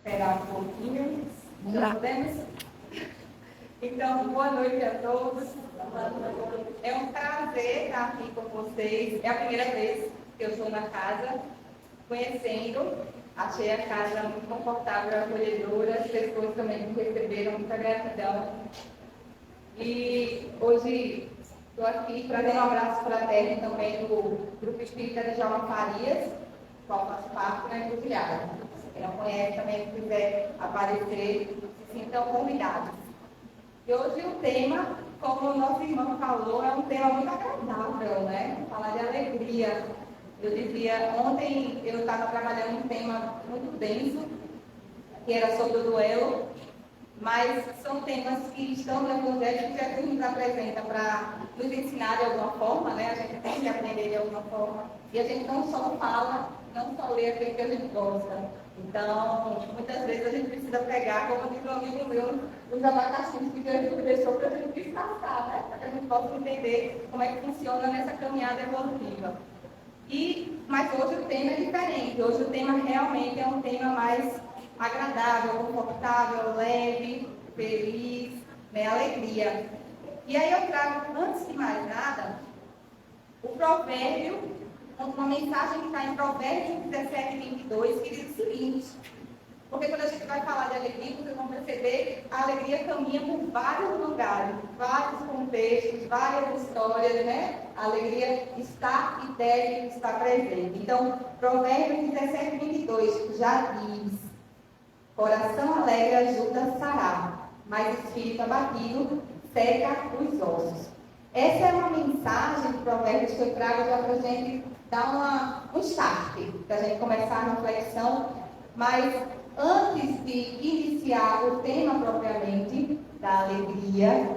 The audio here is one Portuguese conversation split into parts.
Esperar um pouquinho. Vamos Já lá. podemos? Então, boa noite a todos. É um prazer estar aqui com vocês. É a primeira vez que eu estou na casa, conhecendo. Achei a casa muito confortável, acolhedora. As pessoas também me receberam, muita gratidão. E hoje estou aqui trazendo um abraço fraterno também do Grupo Espírita de Djalma Farias, qual faço parte na Encruzilhada. Quem não conhece também, se quiser aparecer, se sintam convidados. E hoje o tema, como o nosso irmão falou, é um tema muito agradável, né? Falar de alegria. Eu dizia, ontem eu estava trabalhando um tema muito denso, que era sobre o duelo, mas são temas que estão no Evangelho que Jesus nos apresenta para nos ensinar de alguma forma, né? A gente tem que aprender de alguma forma. E a gente não só fala, não só lê aquilo que a gente gosta. Então, muitas vezes a gente precisa pegar, como diz um amigo meu, os abacaxis que Jesus deixou para a gente descansar, né? Para que a gente possa entender como é que funciona nessa caminhada evolutiva. Mas hoje o tema é diferente. Hoje o tema realmente é um tema mais agradável, confortável, leve, feliz, né? Alegria. E aí eu trago, antes de mais nada, o provérbio, uma mensagem que está em Provérbios 17, 22, que diz o seguinte: porque quando a gente vai falar de alegria, vocês vão perceber, a alegria caminha por vários lugares, vários contextos, várias histórias, né? A alegria está e deve estar presente. Então, Provérbios 17, 22 já diz: coração alegre ajuda a sarar, mas espírito abatido seca os ossos. Essa é uma mensagem de Provérbios que eu trago já para a gente dar um start, para a gente começar a reflexão, mas antes de iniciar o tema propriamente da alegria,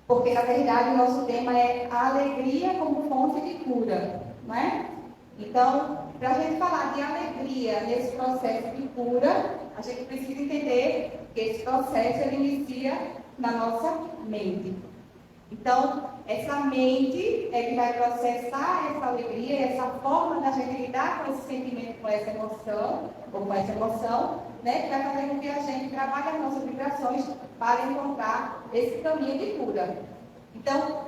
porque na verdade o nosso tema é a alegria como fonte de cura, não é? Então, para a gente falar de alegria nesse processo de cura, a gente precisa entender que esse processo ele inicia na nossa mente. Então, essa mente é que vai processar essa alegria, essa forma da gente lidar com esse sentimento, com essa emoção, né, que vai fazer com que a gente trabalhe as nossas vibrações para encontrar esse caminho de cura. Então,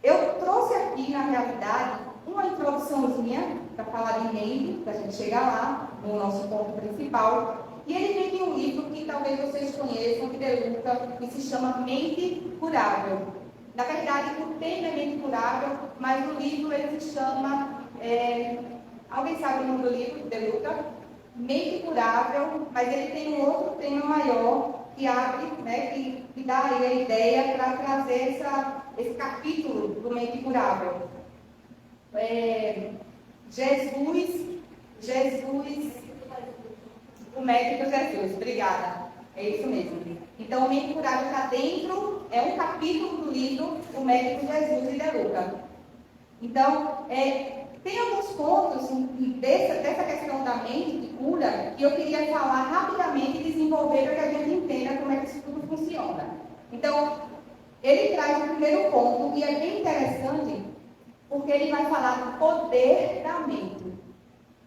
eu trouxe aqui, na realidade, uma introduçãozinha para falar de mente, para a gente chegar lá no nosso ponto principal. E ele vem de um livro que talvez vocês conheçam, de De Luca, que se chama Mente Curável. Na verdade, o tema é Mente Curável, mas o livro ele se chama... alguém sabe o nome do livro, De Luca? Mente Curável, mas ele tem um outro tema maior que abre, né, que dá aí a ideia para trazer esse capítulo do Mente Curável. Jesus, o médico Jesus, obrigada, é isso mesmo. Então, o Mente Curável está dentro, é um capítulo do livro O Médico Jesus e De Luca. Então, tem alguns pontos dessa questão da mente, de cura, que eu queria falar rapidamente e desenvolver para que a gente entenda como é que isso tudo funciona. Então, ele traz o primeiro ponto, e é bem interessante, porque ele vai falar do poder da mente.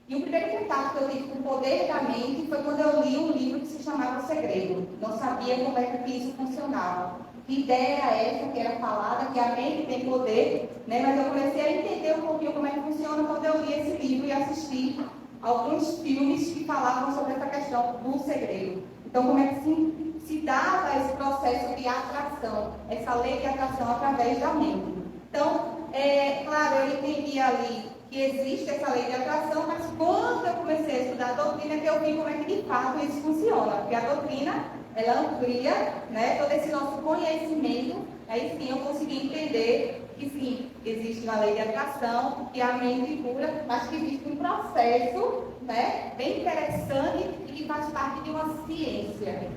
E o primeiro contato que eu tive com o poder da mente foi quando eu li um livro que se chamava O Segredo. Não sabia como é que isso funcionava. Que ideia era essa que era falada, que a mente tem poder, né? Mas eu comecei a entender um pouquinho como é que funciona quando eu li esse livro e assisti alguns filmes que falavam sobre essa questão do segredo. Então, como é que se dava esse processo de atração, essa lei de atração através da mente. Então, claro, eu entendi ali que existe essa lei de atração, mas quando eu comecei a estudar a doutrina, que eu vi como é que de fato isso funciona. Porque a doutrina, ela amplia, né, todo esse nosso conhecimento, aí sim eu consegui entender que sim, existe uma lei de atração, que a mente cura, mas que existe um processo, né, bem interessante e que faz parte de uma ciência.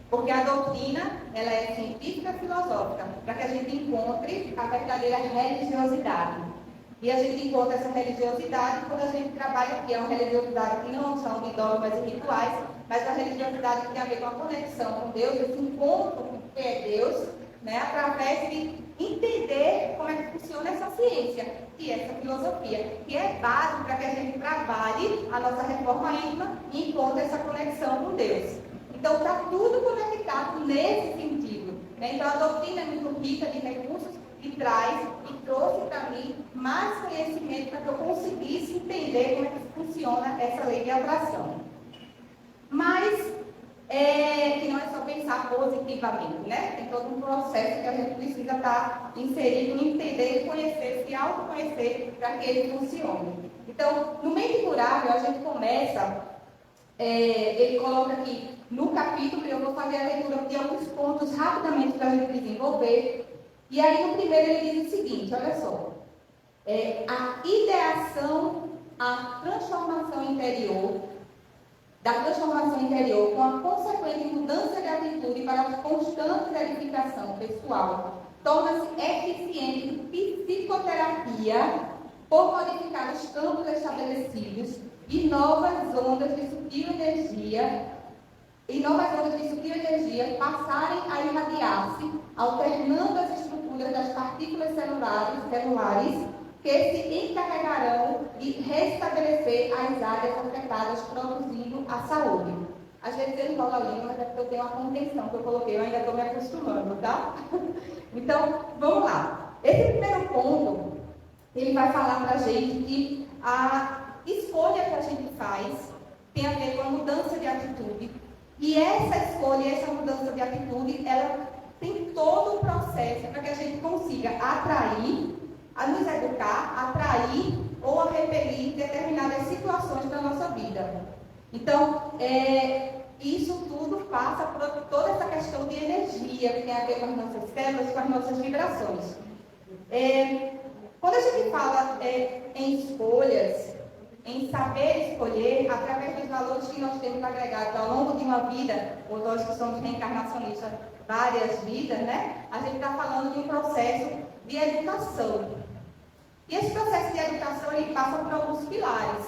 Porque a doutrina, ela é científica e filosófica, para que a gente encontre a verdadeira religiosidade. E a gente encontra essa religiosidade quando a gente trabalha aqui. É uma religiosidade que não são de dogmas e rituais, mas uma religiosidade que tem a ver com a conexão com Deus, esse encontro com o que é Deus, né, através de entender como é que funciona essa ciência e essa filosofia, que é base para que a gente trabalhe a nossa reforma íntima e encontre essa conexão com Deus. Então, está tudo conectado nesse sentido. Né? Então, a doutrina é muito rica de recursos e traz e trouxe para mim mais conhecimento para que eu conseguisse entender como é que funciona essa lei de atração. Mas, que não é só pensar positivamente, né? Tem todo um processo que a gente precisa estar inserido em entender e conhecer, se autoconhecer para que ele funcione. Então, no Mente Curável, a gente começa, ele coloca aqui no capítulo, eu vou fazer a leitura de alguns pontos rapidamente para a gente desenvolver. E aí, no primeiro, ele diz o seguinte, olha só. A ideação, a transformação interior, da transformação interior com a consequente mudança de atitude para a constante verificação pessoal, torna-se eficiente em psicoterapia por modificar os campos estabelecidos e novas ondas de sutil energia passarem a irradiar-se, alternando as estruturas das partículas celulares que se encarregarão de restabelecer as áreas afetadas, produzindo a saúde. Às vezes eu enrolo a língua, mas é porque eu tenho uma contenção que eu coloquei, eu ainda estou me acostumando, tá? Então, vamos lá. Esse primeiro ponto, ele vai falar para a gente que a escolha que a gente faz tem a ver com a mudança de atitude. E essa escolha, essa mudança de atitude, ela tem todo o processo para que a gente consiga atrair, a nos educar, atrair ou a repelir determinadas situações da nossa vida. Então, isso tudo passa por toda essa questão de energia que tem a ver com as nossas células, com as nossas vibrações. Quando a gente fala em escolhas, em saber escolher, através dos valores que nós temos agregados ao longo de uma vida, ou nós que somos reencarnacionistas, várias vidas, né? A gente está falando de um processo de educação. E esse processo de educação, ele passa por alguns pilares.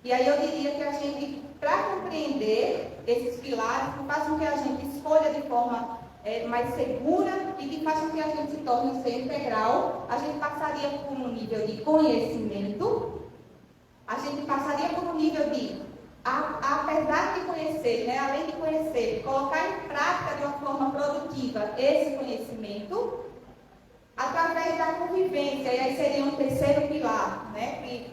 E aí eu diria que a gente, para compreender esses pilares, que fazem com que a gente escolha de forma mais segura e que faz com que a gente se torne um ser integral, a gente passaria por um nível de conhecimento, a gente passaria por um nível de, apesar de conhecer, né, além de conhecer, colocar em prática de uma forma produtiva esse conhecimento, através da convivência, e aí seria um terceiro pilar, né, que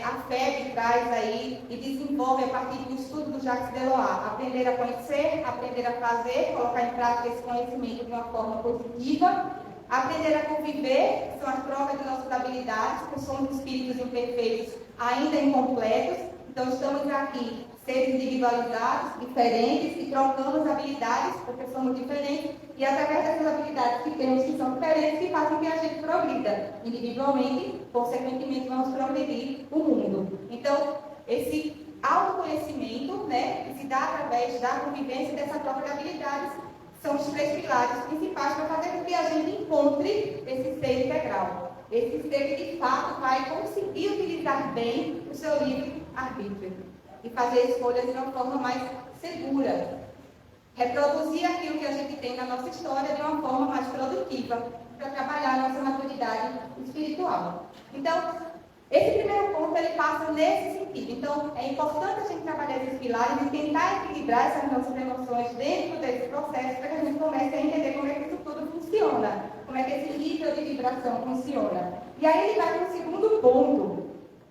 a FEB traz aí e desenvolve a partir do estudo do Jacques Delors. Aprender a conhecer, aprender a fazer, colocar em prática esse conhecimento de uma forma positiva, aprender a conviver, que são as provas de nossas habilidades, porque somos espíritos imperfeitos ainda incompletos, então estamos aqui seres individualizados, diferentes, e trocamos habilidades, porque somos diferentes, e através dessas habilidades que temos, que são diferentes, que fazem que a gente progrida individualmente, consequentemente vamos progredir o mundo. Então, esse autoconhecimento, né, que se dá através da convivência e dessa troca de habilidades, são os três pilares principais para fazer com que a gente encontre esse ser integral. Esse ser que, de fato, vai conseguir utilizar bem o seu livre-arbítrio e fazer escolhas de uma forma mais segura. Reproduzir aquilo que a gente tem na nossa história de uma forma mais produtiva para trabalhar a nossa maturidade espiritual. Então, esse primeiro ponto, ele passa nesse sentido. Então, é importante a gente trabalhar esses pilares e tentar equilibrar essas nossas emoções dentro desse processo para que a gente comece a entender como é que isso tudo funciona, como é que esse nível de vibração funciona. E aí ele vai para o segundo ponto,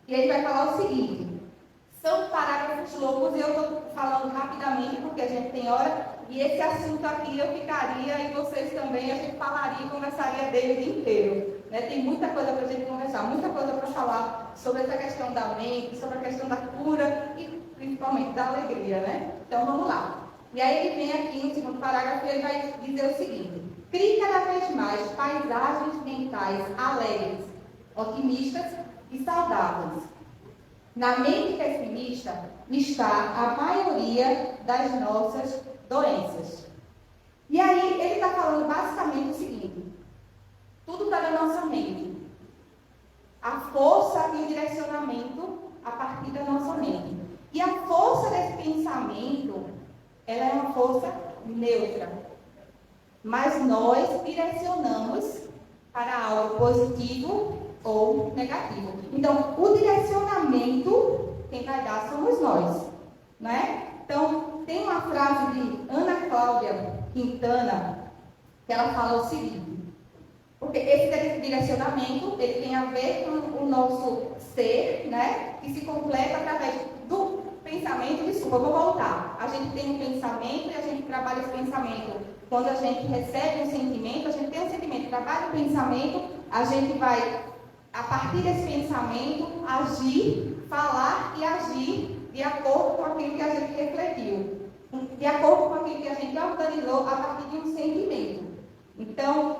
e ele vai falar o seguinte: são parágrafos loucos, e eu estou falando rapidamente porque a gente tem hora, e esse assunto aqui eu ficaria, e vocês também, a gente falaria e conversaria dele o dia inteiro. Né? Tem muita coisa para a gente conversar, muita coisa para falar sobre essa questão da mente, sobre a questão da cura e principalmente da alegria, né? Então vamos lá. E aí ele vem aqui no segundo parágrafo e ele vai dizer o seguinte: crie cada vez mais paisagens mentais alegres, otimistas e saudáveis. Na mente pessimista está a maioria das nossas doenças. E aí ele está falando basicamente o seguinte: tudo está na nossa mente. A força e o direcionamento a partir da nossa mente. E a força desse pensamento, ela é uma força neutra. Mas nós direcionamos para algo positivo ou negativo. Então, o direcionamento, quem vai dar somos nós. Não é? Então, tem uma frase de Ana Cláudia Quintana, que ela fala o seguinte: porque esse direcionamento, ele tem a ver com o nosso ser, né? Que se completa através do pensamento. Desculpa, eu vou voltar. A gente tem um pensamento e a gente trabalha esse pensamento. Quando a gente recebe um sentimento, a gente tem um sentimento, trabalha o pensamento, a gente vai, a partir desse pensamento, agir, falar e agir de acordo com aquilo que a gente refletiu, de acordo com aquilo que a gente organizou a partir de um sentimento. Então,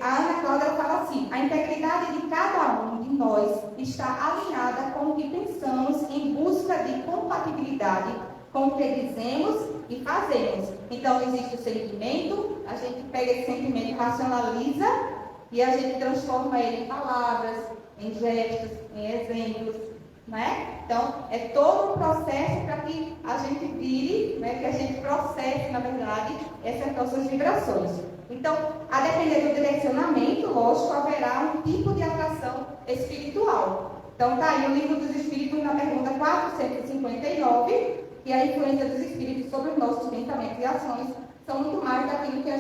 a Ana Cláudia fala assim: a integridade de cada um de nós está alinhada com o que pensamos em busca de compatibilidade com o que dizemos e fazemos. Então, existe o sentimento, a gente pega esse sentimento, racionaliza e a gente transforma ele em palavras, em gestos, em exemplos, né? Então, é todo um processo para que a gente vire, né, que a gente processe, na verdade, essas nossas vibrações. Então, a depender do direcionamento, lógico, haverá um tipo de atração espiritual. Então, está aí o Livro dos Espíritos, na pergunta 459, que a influência dos espíritos sobre os nossos pensamentos e ações são muito mais daquilo que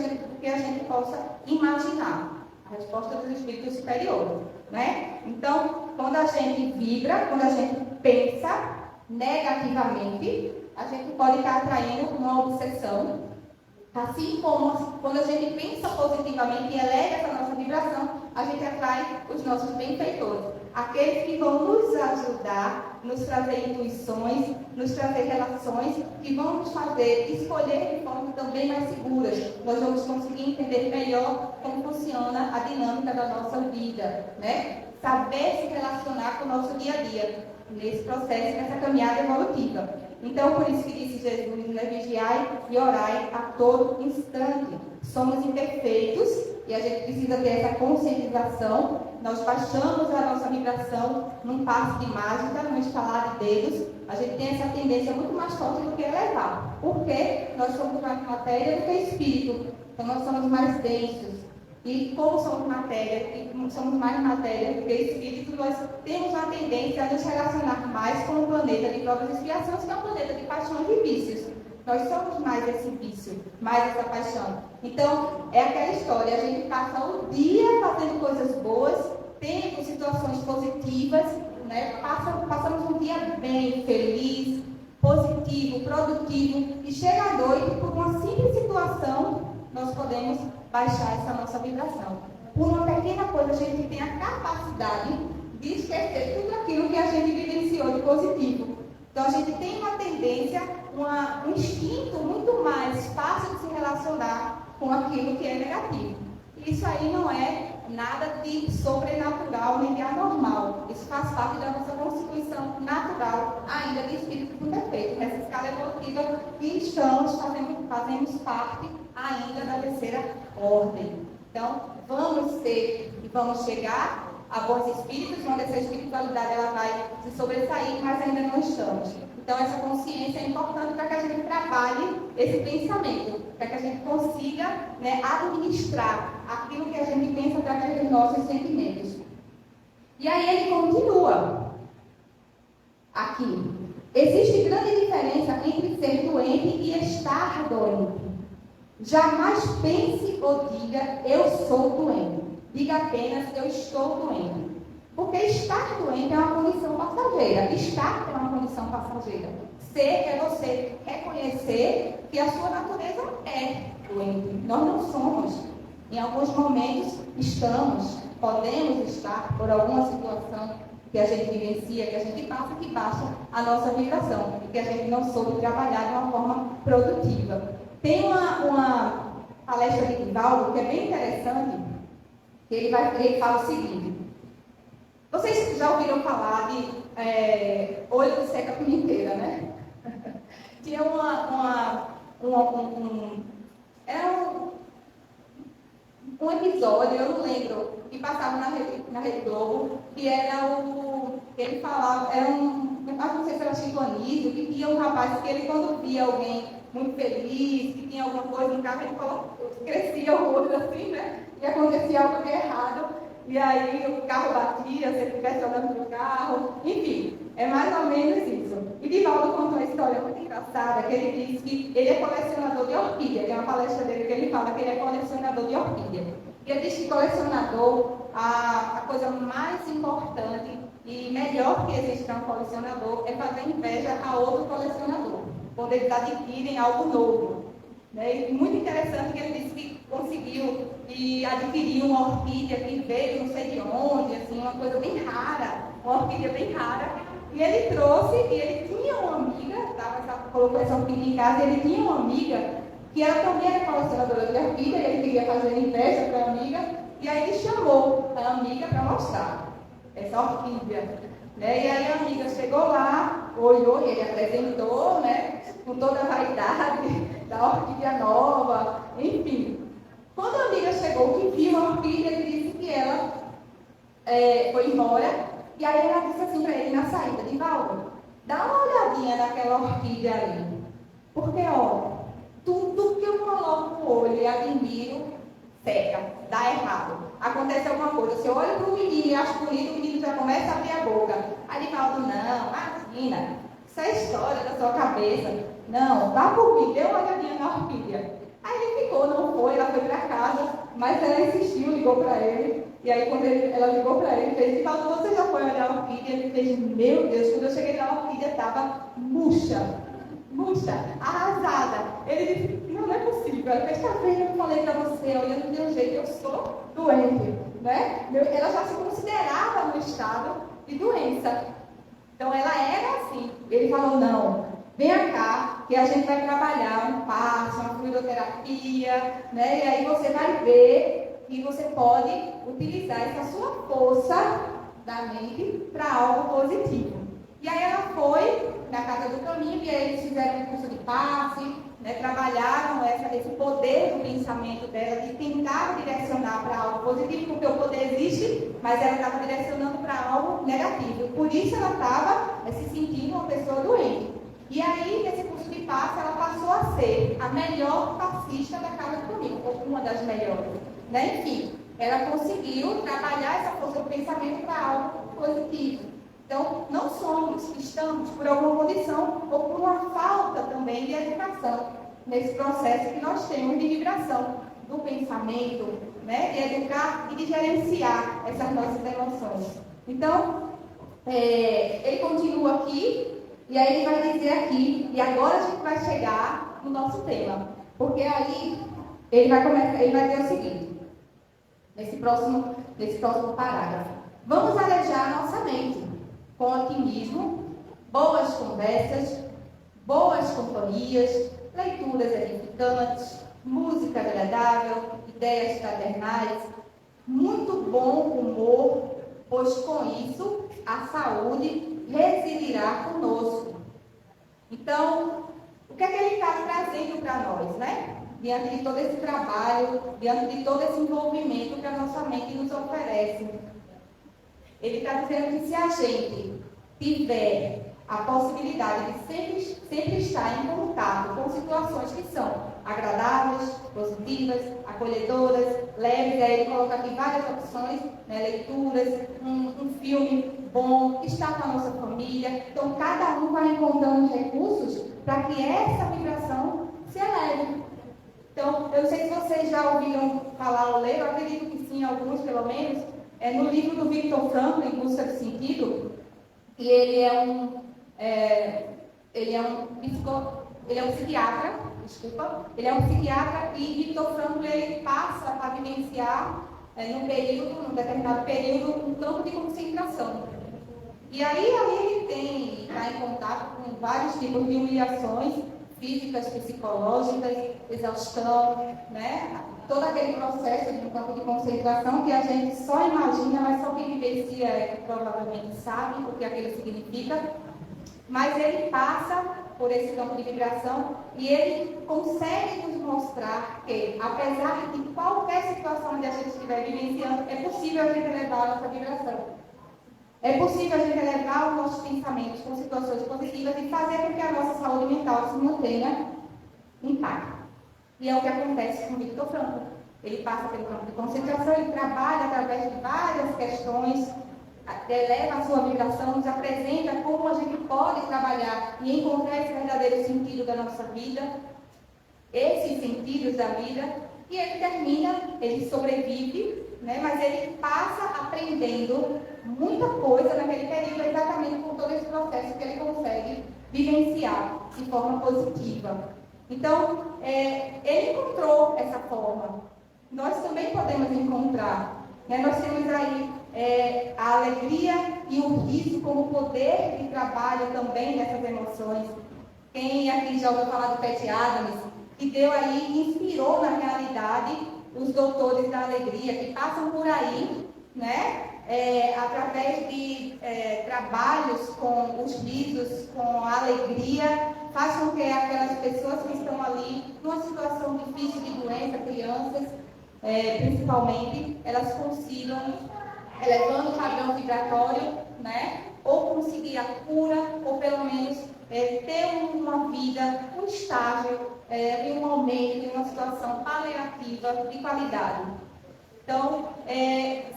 a gente possa imaginar. A resposta dos espíritos superiores, né? Então, quando a gente vibra, quando a gente pensa negativamente, a gente pode estar atraindo uma obsessão. Assim como quando a gente pensa positivamente e eleva essa nossa vibração, a gente atrai os nossos benfeitores. Aqueles que vão nos ajudar, nos trazer intuições, nos trazer relações que vão nos fazer escolher de forma também mais seguras. Nós vamos conseguir entender melhor como funciona a dinâmica da nossa vida, né? Saber se relacionar com o nosso dia a dia, nesse processo, nessa caminhada evolutiva. Então, por isso que disse Jesus, né? Vigiai e orai a todo instante. Somos imperfeitos e a gente precisa ter essa conscientização. Nós baixamos a nossa vibração num passo de mágica, num estalar de dedos. A gente tem essa tendência muito mais forte do que elevar. Porque nós somos mais matéria do que espírito. Então, nós somos mais densos. E como somos matéria, e somos mais matéria do que espírito, nós temos a tendência a nos relacionar mais com o planeta de provas e expiações, que é um planeta de paixões e vícios. Nós somos mais esse vício, mais essa paixão. Então, é aquela história, a gente passa o dia fazendo coisas boas, tendo situações positivas, né? Passamos um dia bem, feliz, positivo, produtivo, e chega a noite, por uma simples situação, nós podemos baixar essa nossa vibração. Por uma pequena coisa, a gente tem a capacidade de esquecer tudo aquilo que a gente vivenciou de positivo. Então, a gente tem uma tendência, um instinto muito mais fácil de se relacionar com aquilo que é negativo. Isso aí não é nada de sobrenatural nem de anormal. Isso faz parte da nossa constituição natural, ainda de espírito imperfeito, nessa escala evolutiva que fazemos parte ainda da terceira ordem. Então, vamos ser e vamos chegar a bons espíritos, onde essa espiritualidade ela vai se sobressair, mas ainda não estamos. Então, essa consciência é importante para que a gente trabalhe esse pensamento, para que a gente consiga, né, administrar aquilo que a gente pensa através dos nossos sentimentos. E aí ele continua aqui. Existe grande diferença entre ser doente e estar doente. Jamais pense ou diga, eu sou doente. Diga apenas, eu estou doente. Porque estar doente é uma condição passageira. Estar é uma condição passageira. Ser é você reconhecer que a sua natureza é doente. Nós não somos. Em alguns momentos estamos, podemos estar por alguma situação que a gente vivencia, que a gente passa, que baixa a nossa vibração. E que a gente não soube trabalhar de uma forma produtiva. Tem uma palestra de Divaldo que é bem interessante, que ele fala o seguinte: vocês já ouviram falar de olho de seca pimenteira, né? Tinha um episódio, eu não lembro, que passava na Rede Globo, que era ele falava, não sei se era Chico Anísio, que tinha um rapaz que ele, quando via alguém muito feliz, que tinha alguma coisa no carro, ele crescia o olho assim, né? E acontecia algo de errado, e aí o carro batia, se ele estivesse olhando para o carro, enfim, é mais ou menos isso. E Divaldo contou uma história muito engraçada, que ele disse que ele é colecionador de orquídea, tem uma palestra dele que ele fala que ele é colecionador de orquídea. E ele diz que colecionador, a coisa mais importante e melhor que existe para um colecionador é fazer inveja a outro colecionador, quando eles adquirem algo novo. Né? E muito interessante que ele disse que conseguiu e adquiriu uma orquídea que veio não sei de onde, assim, uma coisa bem rara, uma orquídea bem rara. E ele trouxe, e ele tinha uma amiga, colocou essa orquídea em casa, e ele tinha uma amiga que ela também era colecionadora de orquídea, e ele queria fazer inveja para a amiga, e aí ele chamou a amiga para mostrar essa orquídea. Né? E aí a amiga chegou lá, olhou e ele apresentou, né, com toda a vaidade da orquídea nova, enfim. Quando a amiga chegou, que viu a orquídea, ele disse que ela foi embora, e aí ela disse assim para ele na saída: Divaldo, dá uma olhadinha naquela orquídea ali, porque ó, tudo que eu coloco o olho e admiro, seca, dá errado. Acontece alguma coisa, se eu olho para o menino e acho bonito, o menino já começa a abrir a boca. Aí Divaldo, não, imagina, isso é história da sua cabeça. Não, vá por mim, dê uma olhadinha na orquídea. Aí ele ficou, não foi, ela foi para casa, mas ela insistiu, ligou para ele. E aí quando ela ligou para ele, fez: Divaldo, você já foi olhar a orquídea? Ele fez: meu Deus, quando eu cheguei na orquídea estava murcha, arrasada. Ele disse: não é possível, esta vez eu falei para você, olhando do meu jeito, eu sou doente, né? Ela já se considerava no estado de doença. Então ela era assim. Ele falou: não, venha cá, que a gente vai trabalhar um passo, uma fluidoterapia, né? E aí você vai ver que você pode utilizar essa sua força da mente para algo positivo. E aí ela foi na Casa do Caminho, e aí eles fizeram um curso de passe, né, trabalharam esse poder do pensamento dela, de tentar direcionar para algo positivo, porque o poder existe, mas ela estava direcionando para algo negativo. Por isso ela estava se sentindo uma pessoa doente. E aí, nesse curso de passe, ela passou a ser a melhor passista da Casa do Caminho, ou uma das melhores. Né? Enfim, ela conseguiu trabalhar essa força do pensamento para algo positivo. Então, não estamos por alguma condição ou por uma falta também de educação nesse processo que nós temos de vibração do pensamento, né? De educar e de gerenciar essas nossas emoções. Então, ele continua aqui, e aí ele vai dizer aqui, e agora a gente vai chegar no nosso tema, porque aí ele vai dizer o seguinte, nesse próximo parágrafo: vamos arejar a nossa mente com otimismo, boas conversas, boas companhias, leituras edificantes, música agradável, ideias fraternais, muito bom humor, pois com isso a saúde residirá conosco. Então, o que é que ele está trazendo para nós, né? Diante de todo esse trabalho, diante de todo esse envolvimento que a nossa mente nos oferece. Ele está dizendo que se a gente tiver a possibilidade de sempre estar em contato com situações que são agradáveis, positivas, acolhedoras, leves, aí ele coloca aqui várias opções, né, leituras, um filme bom, estar com a nossa família. Então, cada um vai encontrando recursos para que essa vibração se eleve. Então, eu não sei se vocês já ouviram falar ou ler, eu acredito que sim, alguns pelo menos, no livro do Viktor Frankl, Em Busca do Sentido, e ele é um psiquiatra, e Viktor Frankl ele passa a vivenciar num determinado período, um campo de concentração. E aí ele está em contato com vários tipos de humilhações físicas, psicológicas, exaustão, né? Todo aquele processo de um campo de concentração que a gente só imagina, mas só quem vivencia provavelmente sabe o que aquilo significa. Mas ele passa por esse campo de vibração e ele consegue nos mostrar que, apesar de qualquer situação que a gente estiver vivenciando, é possível a gente elevar a nossa vibração. É possível a gente elevar os nossos pensamentos com situações positivas e fazer com que a nossa saúde mental se mantenha intacta. E é o que acontece com o Viktor Frankl. ele passa pelo campo de concentração, ele trabalha através de várias questõões, eleva a sua vibração, nos apresenta como a gente pode trabalhar e encontrar esse verdadeiro sentido da nossa vida, esses sentidos da vida, e ele termina, ele sobrevive, né, mas ele passa aprendendo muita coisa naquele período, exatamente por todo esse processo que ele consegue vivenciar de forma positiva. Então, ele encontrou essa forma. Nós também podemos encontrar. Né? Nós temos aí a alegria e o riso como poder de trabalho também dessas emoções. Quem aqui já ouviu falar do Pat Adams, que deu aí, inspirou na realidade os doutores da alegria, que passam por aí, né? Através de trabalhos com os risos, com a alegria, faz com que aquelas pessoas que estão ali numa situação difícil de doença, crianças, principalmente, elas consigam, elevando o padrão vibratório, né? Ou conseguir a cura, ou pelo menos ter uma vida, um estágio, em um momento, em uma situação paliativa de qualidade. Então,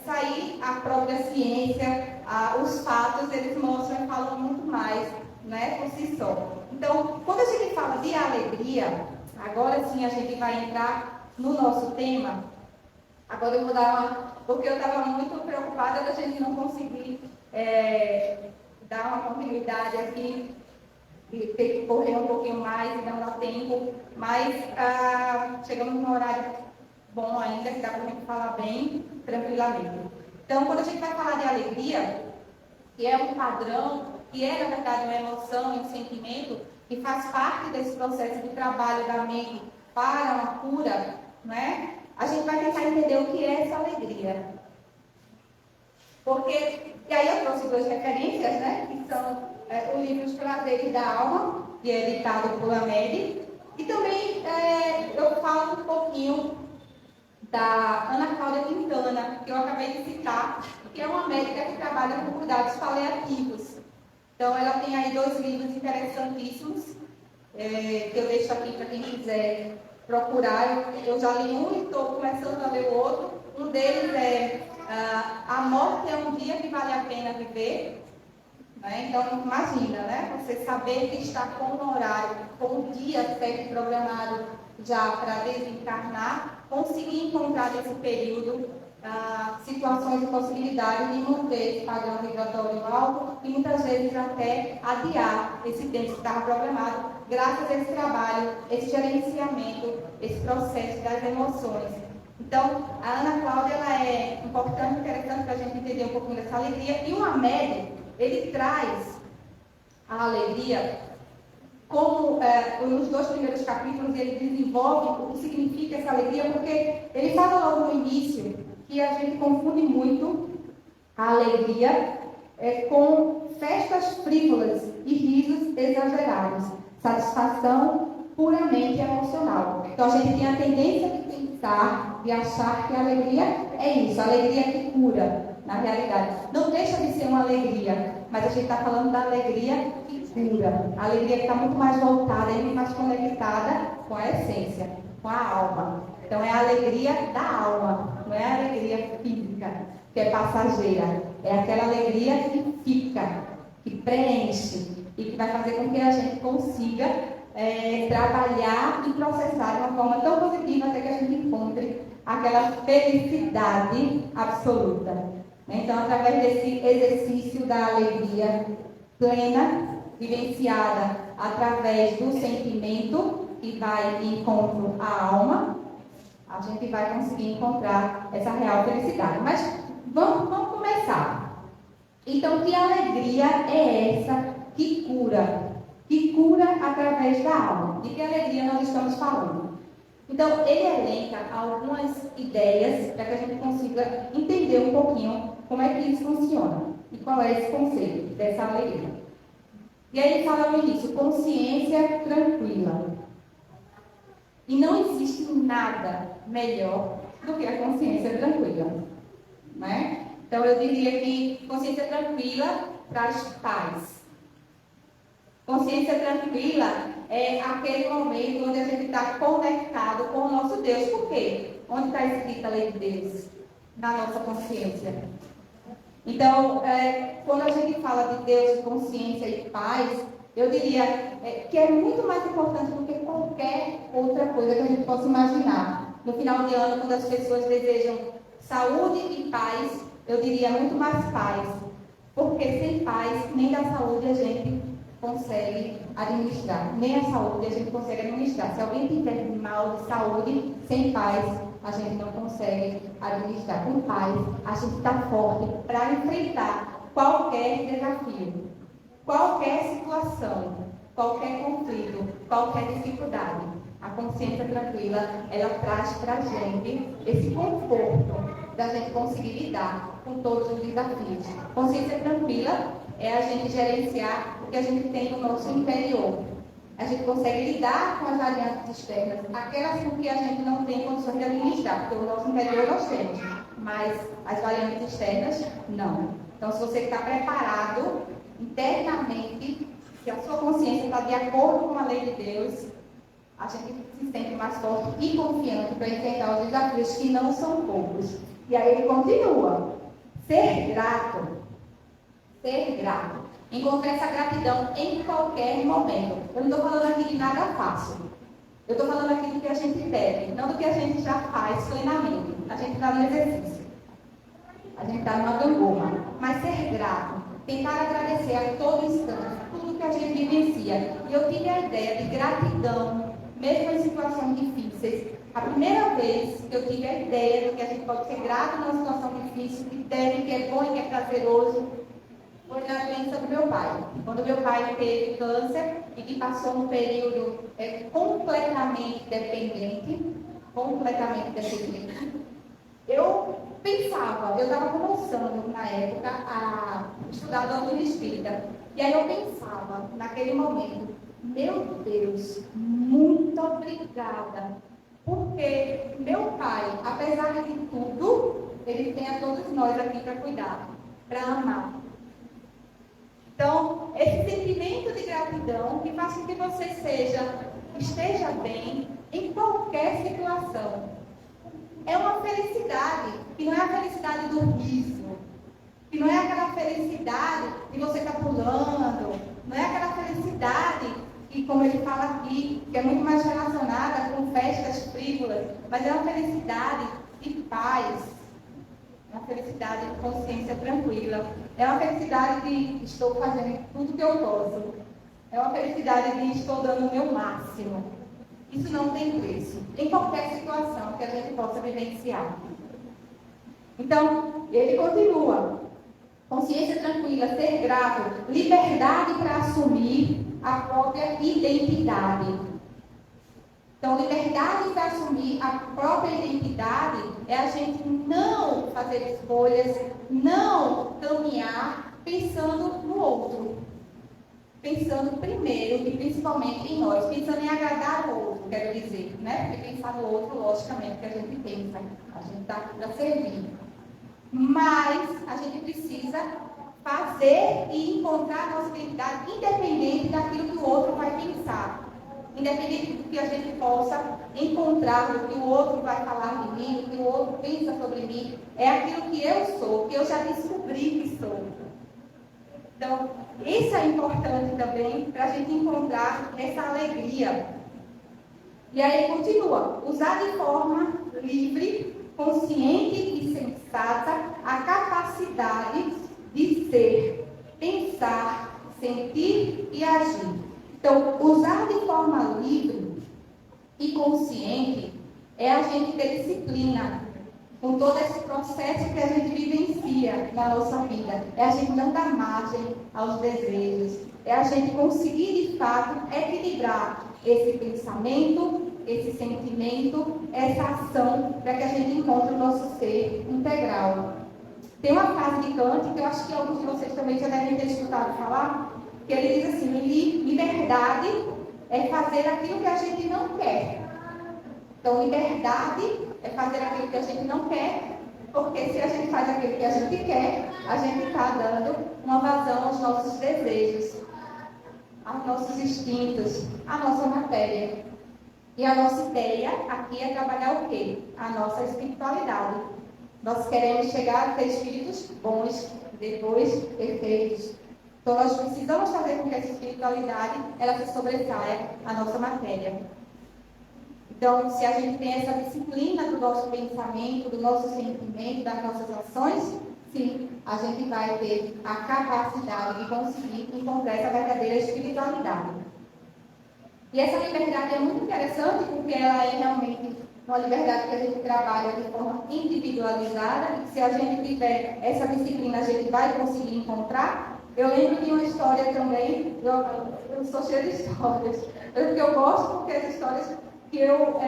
sair a própria ciência, os fatos, eles mostram e falam muito mais, né, por si só. Então, quando a gente fala de alegria, agora sim a gente vai entrar no nosso tema. Agora eu vou dar porque eu estava muito preocupada da gente não conseguir dar uma continuidade aqui, e ter que correr um pouquinho mais e não dar tempo, mas chegamos num horário bom ainda, que dá para a gente falar bem, tranquilamente. Então, quando a gente vai falar de alegria, que é um padrão, que é, na verdade, uma emoção e um sentimento, que faz parte desse processo de trabalho da mente para uma cura, né? A gente vai tentar entender o que é essa alegria. Porque, e aí eu trouxe duas referências, né? Que são o livro Os Prazeres da Alma, que é editado por Amélie, e também eu falo um pouquinho da Ana Cláudia Quintana, que eu acabei de citar, que é uma médica que trabalha com cuidados paliativos. Então, ela tem aí 2 livros interessantíssimos, que eu deixo aqui para quem quiser procurar. Eu já li um e estou começando a ler o outro. Um deles é A Morte é um Dia que Vale a Pena Viver. Né? Então, imagina, né? Você saber que está com um horário, com um dia certo programado já para desencarnar, conseguir encontrar nesse período situações e possibilidades de manter esse padrão vibratório alto e muitas vezes até adiar esse tempo que estava programado, graças a esse trabalho, esse gerenciamento, esse processo das emoções. Então, a Ana Cláudia, ela é importante, interessante para a gente entender um pouquinho dessa alegria. E o Amélie, ele traz a alegria como nos 2 primeiros capítulos ele desenvolve o que significa essa alegria, porque ele fala logo no início que a gente confunde muito a alegria com festas frívolas e risos exagerados, satisfação puramente emocional. Então a gente tem a tendência de pensar, de achar que a alegria é isso, a alegria que cura, na realidade. Não deixa de ser uma alegria, mas a gente está falando da alegria que cura. A alegria que está muito mais voltada e muito mais conectada com a essência, com a alma. Então é a alegria da alma, não é a alegria física, que é passageira. É aquela alegria que fica, que preenche e que vai fazer com que a gente consiga trabalhar e processar de uma forma tão positiva até que a gente encontre aquela felicidade absoluta. Então, através desse exercício da alegria plena, vivenciada através do sentimento que vai de encontro à alma, a gente vai conseguir encontrar essa real felicidade. Mas vamos começar. Então, que alegria é essa que cura? Que cura através da alma. De que alegria nós estamos falando? Então, ele elenca algumas ideias para que a gente consiga entender um pouquinho como é que isso funciona e qual é esse conceito dessa alegria. E aí ele fala no início, consciência tranquila. E não existe nada melhor do que a consciência tranquila. Né? Então, eu diria que consciência tranquila traz paz. Consciência tranquila é aquele momento onde a gente está está conectado com o nosso Deus. Por quê? Onde está escrita a lei de Deus? Na nossa consciência. Então, quando a gente fala de Deus, consciência e paz, eu diria que é muito mais importante do que qualquer outra coisa que a gente possa imaginar. No final de ano, quando as pessoas desejam saúde e paz, eu diria muito mais paz. Porque sem paz, nem da saúde a gente consegue administrar. Nem a saúde a gente consegue administrar. Se alguém tiver mal de saúde, sem paz, a gente não consegue administrar. Com paz, a gente está forte para enfrentar qualquer desafio, qualquer situação, qualquer conflito, qualquer dificuldade. A consciência tranquila, ela traz para a gente esse conforto da gente conseguir lidar com todos os desafios. Consciência tranquila é a gente gerenciar o que a gente tem no nosso interior. A gente consegue lidar com as variantes externas, aquelas com que a gente não tem condições de administrar, porque o nosso interior nós temos, mas as variantes externas, não. Então, se você está preparado internamente, se a sua consciência está de acordo com a lei de Deus, a gente se sente mais forte e confiante para enfrentar os desafios, que não são poucos. E aí ele continua. Ser grato. Ser grato. Encontrar essa gratidão em qualquer momento. Eu não estou falando aqui de nada fácil. Eu estou falando aqui do que a gente deve, não do que a gente já faz plenamente. A gente está no exercício. A gente está numa gangorra. Mas ser grato. Tentar agradecer a todo instante tudo que a gente vivencia. E eu tive a ideia de gratidão, mesmo em situações difíceis. A primeira vez que eu tive a ideia de que a gente pode ser grato numa situação difícil, que deve, que é bom e que é prazeroso, foi na doença do meu pai. Quando meu pai teve câncer e que passou um período completamente dependente, eu pensava, eu estava começando na época a estudar a doutrina espírita, e aí eu pensava, naquele momento, meu Deus, muito obrigada, porque meu pai, apesar de tudo, ele tem a todos nós aqui para cuidar, para amar. Então, esse sentimento de gratidão que faz com que você esteja bem em qualquer situação. É uma felicidade, que não é a felicidade do riso, que não é aquela felicidade de você estar pulando, não é aquela felicidade que, como ele fala aqui, que é muito mais relacionada com festas frívolas, mas é uma felicidade de paz, é uma felicidade de consciência tranquila, é uma felicidade de estou fazendo tudo que eu posso, é uma felicidade de estou dando o meu máximo. Isso não tem preço, em qualquer situação que a gente possa vivenciar. Então, ele continua. Consciência tranquila, ser grato, liberdade para assumir a própria identidade. Então, liberdade para assumir a própria identidade é a gente não fazer escolhas, não caminhar pensando no outro. Pensando primeiro e principalmente em nós, pensando em agradar o outro, quero dizer, né? Porque pensar no outro, logicamente, que a gente pensa, a gente está aqui para servir. Mas a gente precisa fazer e encontrar a nossa identidade independente daquilo que o outro vai pensar. Independente do que a gente possa encontrar, do que o outro vai falar de mim, do que o outro pensa sobre mim. É aquilo que eu sou, que eu já descobri que sou. Então, isso é importante também para a gente encontrar essa alegria. E aí continua, usar de forma livre, consciente e sensata a capacidade de ser, pensar, sentir e agir. Então, usar de forma livre e consciente é a gente ter disciplina com todo esse processo que a gente vivencia na nossa vida. É a gente não dar margem aos desejos. É a gente conseguir, de fato, equilibrar esse pensamento, esse sentimento, essa ação, para que a gente encontre o nosso ser integral. Tem uma frase de Kant, que eu acho que alguns de vocês também já devem ter escutado falar, que ele diz assim: liberdade é fazer aquilo que a gente não quer. Então, liberdade é fazer aquilo que a gente não quer, porque se a gente faz aquilo que a gente quer, a gente está dando uma vazão aos nossos desejos, aos nossos instintos, à nossa matéria. E a nossa ideia aqui é trabalhar o quê? A nossa espiritualidade. Nós queremos chegar a ter espíritos bons, depois perfeitos. Então, nós precisamos fazer com que essa espiritualidade ela se sobressaia à nossa matéria. Então, se a gente tem essa disciplina do nosso pensamento, do nosso sentimento, das nossas ações, sim, a gente vai ter a capacidade de conseguir encontrar essa verdadeira espiritualidade. E essa liberdade é muito interessante porque ela é realmente uma liberdade que a gente trabalha de forma individualizada e se a gente tiver essa disciplina, a gente vai conseguir encontrar. Eu lembro de uma história também, eu sou cheia de histórias, porque eu gosto porque as histórias que eu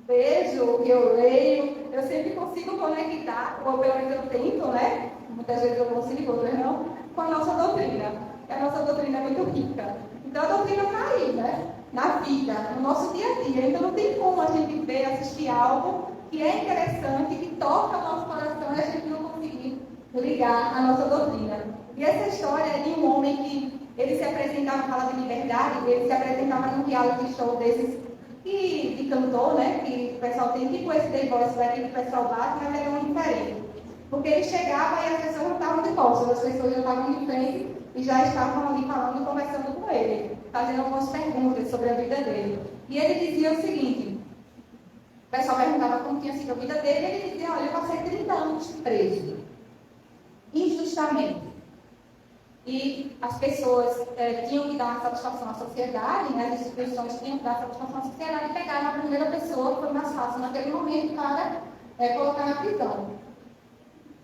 vejo, que eu leio, eu sempre consigo conectar, ou pelo menos eu tento, né? Muitas vezes eu consigo, outras não, com a nossa doutrina. E a nossa doutrina é muito rica. Então a doutrina está aí, né? Na vida, no nosso dia a dia. Então não tem como a gente ver, assistir algo que é interessante, que toca o nosso coração e a gente não conseguir ligar a nossa doutrina. E essa história é de um homem que ele se apresentava, fala de liberdade, ele se apresentava num reality show desses de cantor, né? Que o pessoal tem tipo esse The Voice daqui que o pessoal bate, mas era um diferente. Porque ele chegava e as pessoas não estavam de costas, as pessoas já estavam de frente e já estavam ali falando e conversando com ele, fazendo algumas perguntas sobre a vida dele. E ele dizia o seguinte, o pessoal perguntava como tinha sido a vida dele, e ele dizia, olha, eu passei 30 anos preso, injustamente. E as pessoas tinham que dar uma satisfação à sociedade, né? As instituições tinham que dar satisfação à sociedade e pegaram a primeira pessoa que foi mais fácil naquele momento para colocar na prisão.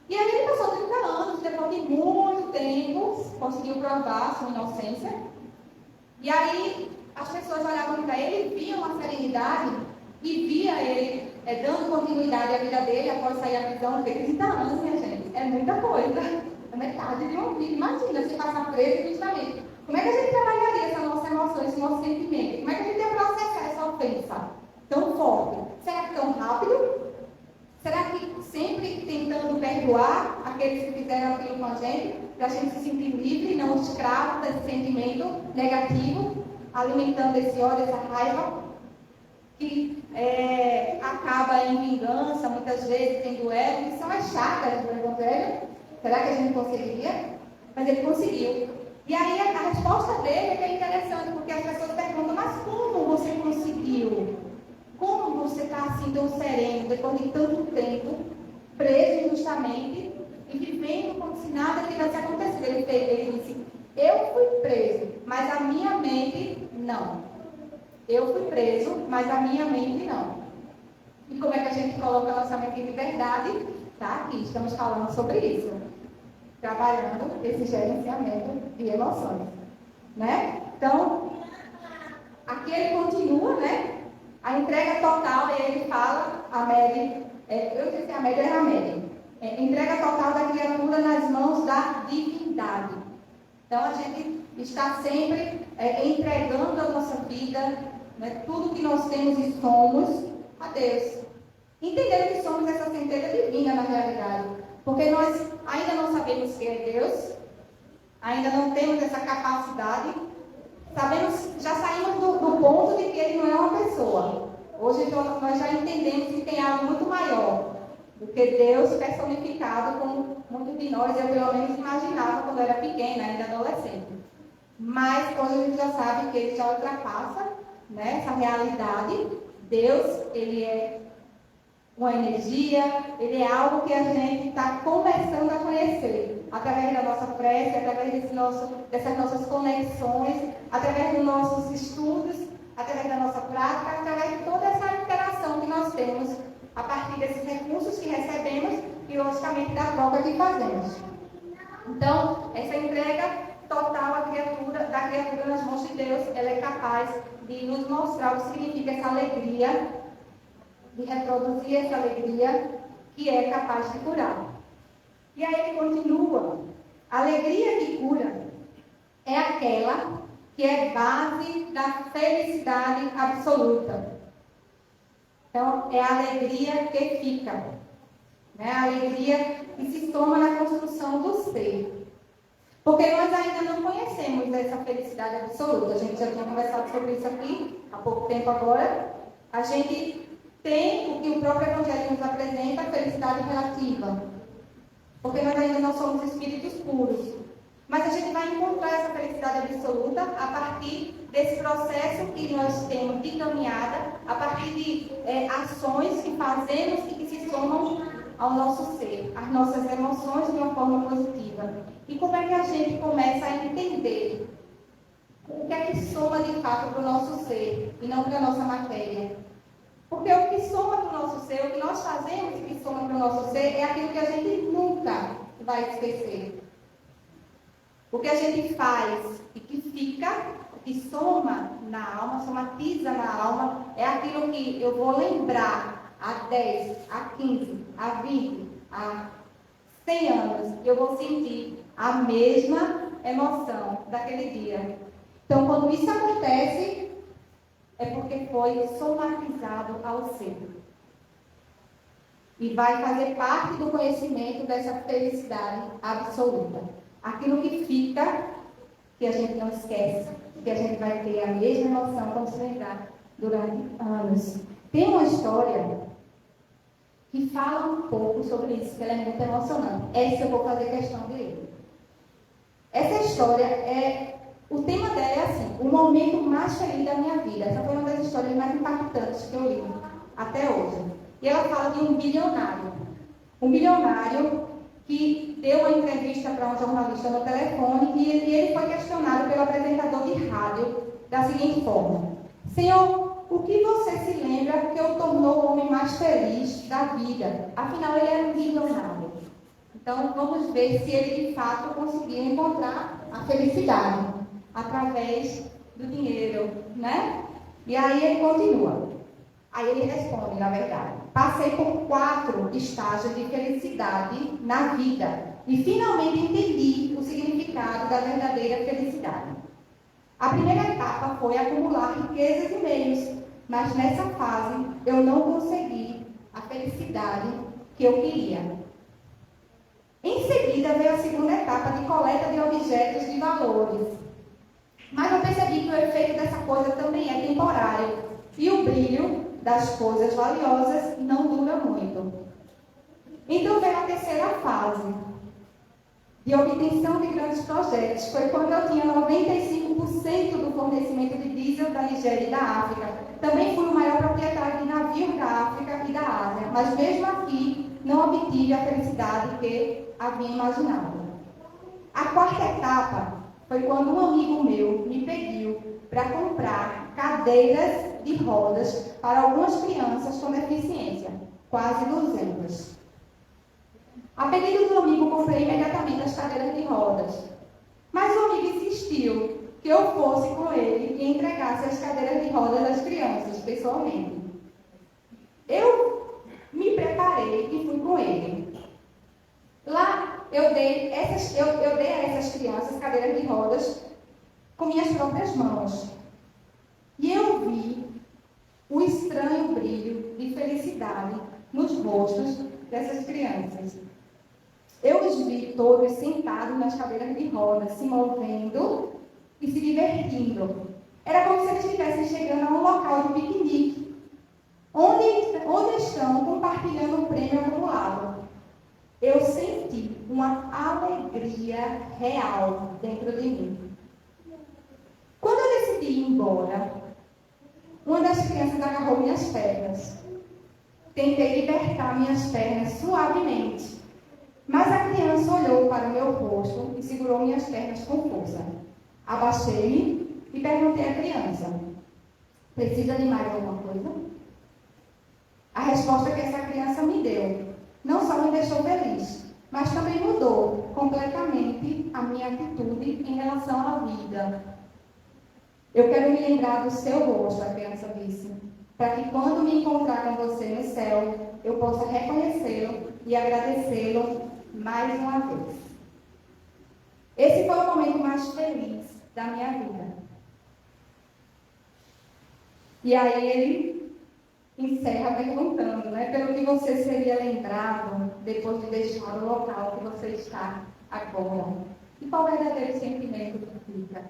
E aí ele passou 30 anos, depois de muito tempo, conseguiu provar sua inocência. E aí as pessoas olhavam para ele, viam uma serenidade e via ele dando continuidade à vida dele após sair da prisão. 30 anos, minha gente, é muita coisa. É metade de uma vida. Imagina se passar preso justamente. Como é que a gente trabalharia essa nossa emoção, esse nosso sentimento? Como é que a gente ia processar essa ofensa tão forte? Será que tão rápido? Será que sempre tentando perdoar aqueles que fizeram aquilo com a gente, para a gente se sentir livre, não escravo desse sentimento negativo, alimentando esse ódio, essa raiva, que acaba em vingança, muitas vezes em duelo, que são as chagas do Evangelho? Será que a gente conseguiria? Mas ele conseguiu. E aí a resposta dele é interessante, porque as pessoas perguntam, mas como você conseguiu? Como você está assim tão sereno, depois de tanto tempo, preso injustamente e vivendo como se nada tivesse acontecido? Ele disse, eu fui preso, mas a minha mente não. Eu fui preso, mas a minha mente não. E como é que a gente coloca a nossa mente em liberdade? Tá aqui, estamos falando sobre isso. Trabalhando esse gerenciamento de emoções. Né? Então, aqui ele continua, né? A entrega total, e ele fala, a Mary, eu não sei se a Mary era a Mary, entrega total da criatura nas mãos da divindade. Então, a gente está sempre entregando a nossa vida, né, tudo que nós temos e somos, a Deus. Entendendo que somos essa centelha divina na realidade. Porque nós ainda não sabemos quem é Deus, ainda não temos essa capacidade. Sabemos, já saímos do ponto de que ele não é uma pessoa. Hoje nós já entendemos que tem algo muito maior do que Deus personificado, como muitos de nós, eu pelo menos imaginava quando era pequena, ainda adolescente. Mas hoje a gente já sabe que ele já ultrapassa, né, essa realidade. Deus, ele é uma energia, ele é algo que a gente está começando a conhecer, através da nossa prece, através dessas nossas conexões, através dos nossos estudos, através da nossa prática, através de toda essa interação que nós temos, a partir desses recursos que recebemos e, logicamente, da troca que fazemos. Então, essa entrega total da criatura nas mãos de Deus, ela é capaz de nos mostrar o que significa essa alegria, de reproduzir essa alegria que é capaz de curar. E aí ele continua, a alegria que cura é aquela que é base da felicidade absoluta. Então, é a alegria que fica, né? A alegria que se soma na construção do ser. Porque nós ainda não conhecemos essa felicidade absoluta. A gente já tinha conversado sobre isso aqui há pouco tempo agora. A gente tem o que o próprio Evangelho nos apresenta, a felicidade relativa. Porque nós ainda não somos espíritos puros. Mas a gente vai encontrar essa felicidade absoluta a partir desse processo que nós temos de caminhada, a partir de ações que fazemos e que se somam ao nosso ser, às nossas emoções de uma forma positiva. E como é que a gente começa a entender o que é que soma de fato para o nosso ser e não para a nossa matéria? Porque o que soma para o nosso ser, o que nós fazemos e que soma para o nosso ser é aquilo que a gente nunca vai esquecer. O que a gente faz e que fica, que soma na alma, somatiza na alma, é aquilo que eu vou lembrar há 10, há 15, há 20, há 100 anos. Eu vou sentir a mesma emoção daquele dia. Então, quando isso acontece, é porque foi somatizado ao ser. E vai fazer parte do conhecimento dessa felicidade absoluta. Aquilo que fica, que a gente não esquece, que a gente vai ter a mesma emoção quando se lembrar durante anos. Tem uma história que fala um pouco sobre isso, que ela é muito emocionante. Essa eu vou fazer questão de ler. Essa história o tema dela é assim, o momento mais feliz da minha vida. Essa foi uma das histórias mais impactantes que eu li até hoje. E ela fala de um bilionário. Um bilionário que deu uma entrevista para um jornalista no telefone e ele foi questionado pelo apresentador de rádio da seguinte forma: Senhor, o que você se lembra que o tornou o homem mais feliz da vida? Afinal, ele era um bilionário. Então, vamos ver se ele de fato conseguiu encontrar a felicidade através do dinheiro, né? E aí ele continua. Aí ele responde, na verdade: passei por 4 estágios de felicidade na vida e finalmente entendi o significado da verdadeira felicidade. A primeira etapa foi acumular riquezas e meios, mas nessa fase eu não consegui a felicidade que eu queria. Em seguida veio a segunda etapa de coleta de objetos de valores. Mas eu percebi que o efeito dessa coisa também é temporário e o brilho das coisas valiosas não dura muito. Então veio a terceira fase de obtenção de grandes projetos. Foi quando eu tinha 95% do fornecimento de diesel da Nigéria e da África. Também fui o maior proprietário de navios da África e da Ásia, mas mesmo aqui não obtive a felicidade que havia imaginado. A quarta etapa foi quando um amigo meu me pediu para comprar cadeiras de rodas para algumas crianças com deficiência, quase 200. A pedido do amigo, comprei imediatamente as cadeiras de rodas. Mas o amigo insistiu que eu fosse com ele e entregasse as cadeiras de rodas às crianças, pessoalmente. Eu me preparei e fui com ele. Lá, eu dei a essas crianças cadeiras de rodas com minhas próprias mãos. E eu vi o estranho brilho de felicidade nos rostos dessas crianças. Eu os vi todos sentados nas cadeiras de rodas, se movendo e se divertindo. Era como se eles estivessem chegando a um local de piquenique, onde estão compartilhando um prêmio acumulado. Eu senti uma alegria real dentro de mim. Quando eu decidi ir embora, uma das crianças agarrou minhas pernas. Tentei libertar minhas pernas suavemente, mas a criança olhou para o meu rosto e segurou minhas pernas com força. Abaixei-me e perguntei à criança: precisa de mais alguma coisa? A resposta que essa criança me deu não só me deixou feliz, mas também mudou completamente a minha atitude em relação à vida. Eu quero me lembrar do seu rosto, a criança disse, para que quando me encontrar com você no céu, eu possa reconhecê-lo e agradecê-lo mais uma vez. Esse foi o momento mais feliz da minha vida. E aí ele encerra perguntando, pelo que você seria lembrado depois de deixar o local que você está agora. E qual o verdadeiro sentimento que fica?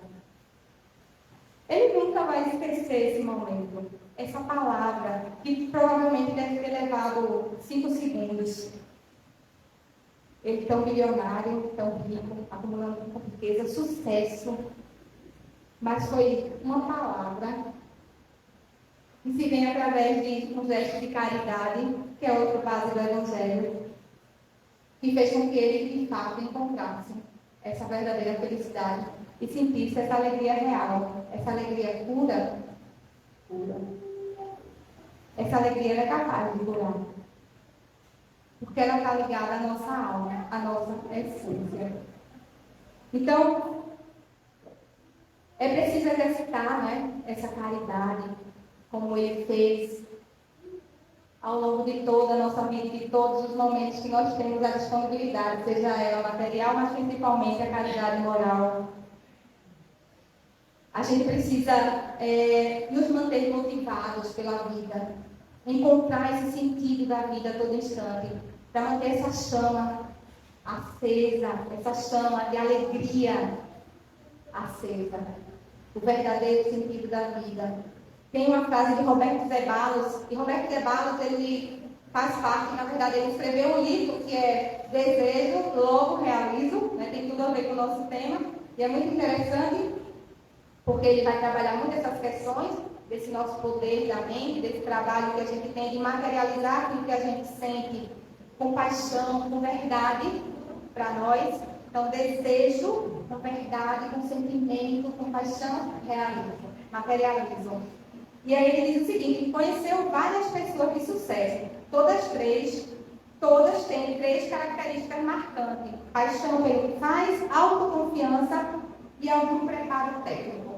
Ele nunca vai esquecer esse momento, essa palavra, que provavelmente deve ter levado 5 segundos. Ele tão milionário, tão rico, acumulando riqueza, sucesso. Mas foi uma palavra que se vem através de um gesto de caridade, que é outra base do Evangelho, que fez com que ele, de fato, encontrasse essa verdadeira felicidade e sentisse essa alegria real, essa alegria pura. Essa alegria ela é capaz de curar. Porque ela está ligada à nossa alma, à nossa essência. Então, é preciso exercitar, né, essa caridade, como ele fez ao longo de toda a nossa vida, de todos os momentos que nós temos a disponibilidade, seja ela material, mas principalmente a caridade moral. A gente precisa nos manter motivados pela vida, encontrar esse sentido da vida a todo instante, para manter essa chama acesa, essa chama de alegria acesa, o verdadeiro sentido da vida. Tem uma frase de Roberto Zeballos, e Roberto Zeballos, ele faz parte, na verdade, ele escreveu um livro que é Desejo, Logo, Realizo, né? Tem tudo a ver com o nosso tema, e é muito interessante, porque ele vai trabalhar muito essas questões, desse nosso poder da mente, desse trabalho que a gente tem de materializar aquilo que a gente sente com paixão, com verdade para nós. Então, desejo com verdade, com sentimento, com paixão, realizo, materializo. E aí ele diz o seguinte: conheceu várias pessoas de sucesso, todas têm 3 características marcantes: paixão pelo que faz, autoconfiança e algum preparo técnico.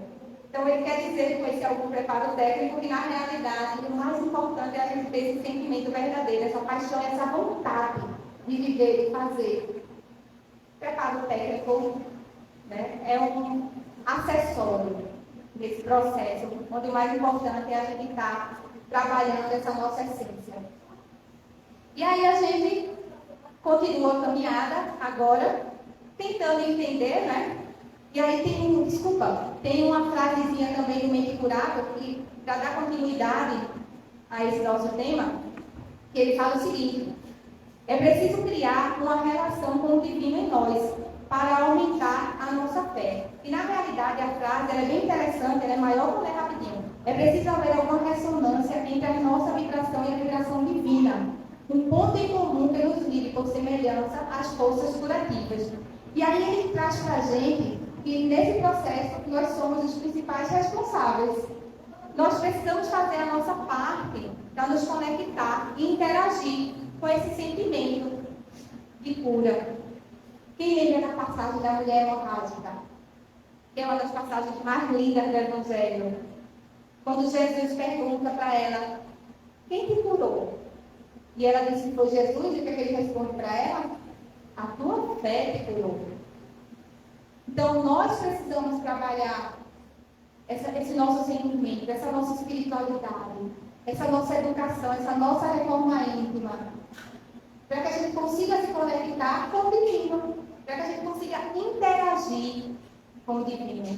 Então ele quer dizer com esse algum preparo técnico que na realidade o mais importante é a gente ter esse sentimento verdadeiro, essa paixão, essa vontade de viver e fazer. Preparo técnico, né, é um acessório nesse processo, onde o mais importante é a gente estar trabalhando essa nossa essência. E aí a gente continua a caminhada agora, tentando entender, né? E aí tem uma frasezinha também do Mente Curável, que para dar continuidade a esse nosso tema, que ele fala o seguinte: é preciso criar uma relação com o divino em nós, para aumentar a nossa fé. E na realidade a frase ela é bem interessante, ela é maior quando é rapidinho. É preciso haver alguma ressonância entre a nossa vibração e a vibração divina. Um ponto em comum que nos ligue por semelhança às forças curativas. E aí ele traz para a gente que nesse processo nós somos os principais responsáveis. Nós precisamos fazer a nossa parte para nos conectar e interagir com esse sentimento de cura. Quem lembra da passagem da mulher hemorrágica? Que é uma das passagens mais lindas do Evangelho. Quando Jesus pergunta para ela: quem te curou? E ela diz que foi Jesus, e o que ele responde para ela? A tua fé te curou. Então nós precisamos trabalhar esse nosso sentimento, essa nossa espiritualidade, essa nossa educação, essa nossa reforma íntima, para que a gente consiga se conectar com o divino, para que a gente consiga interagir com o divino.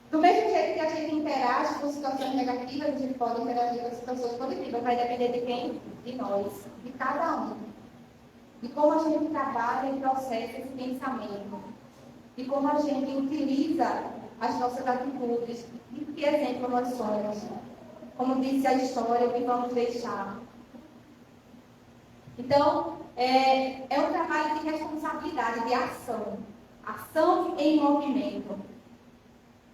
Do mesmo jeito que a gente interage com situações negativas, a gente pode interagir com situações positivas. Vai depender de quem? De nós, de cada um. De como a gente trabalha e processa esse pensamento. De como a gente utiliza as nossas atitudes. De que exemplo nós somos. Como disse a história, o que vamos deixar. Então, é um trabalho de responsabilidade, de ação. Ação em movimento.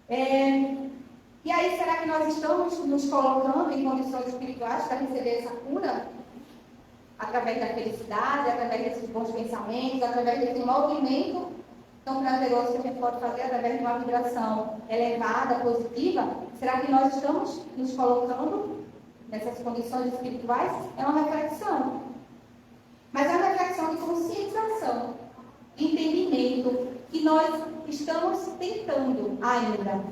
E aí, será que nós estamos nos colocando em condições espirituais para receber essa cura? Através da felicidade, através desses bons pensamentos, através desse movimento tão prazeroso que a gente pode fazer, através de uma vibração elevada, positiva? Será que nós estamos nos colocando nessas condições espirituais? É uma reflexão. Mas é uma reflexão de conscientização, de entendimento, que nós estamos tentando ainda.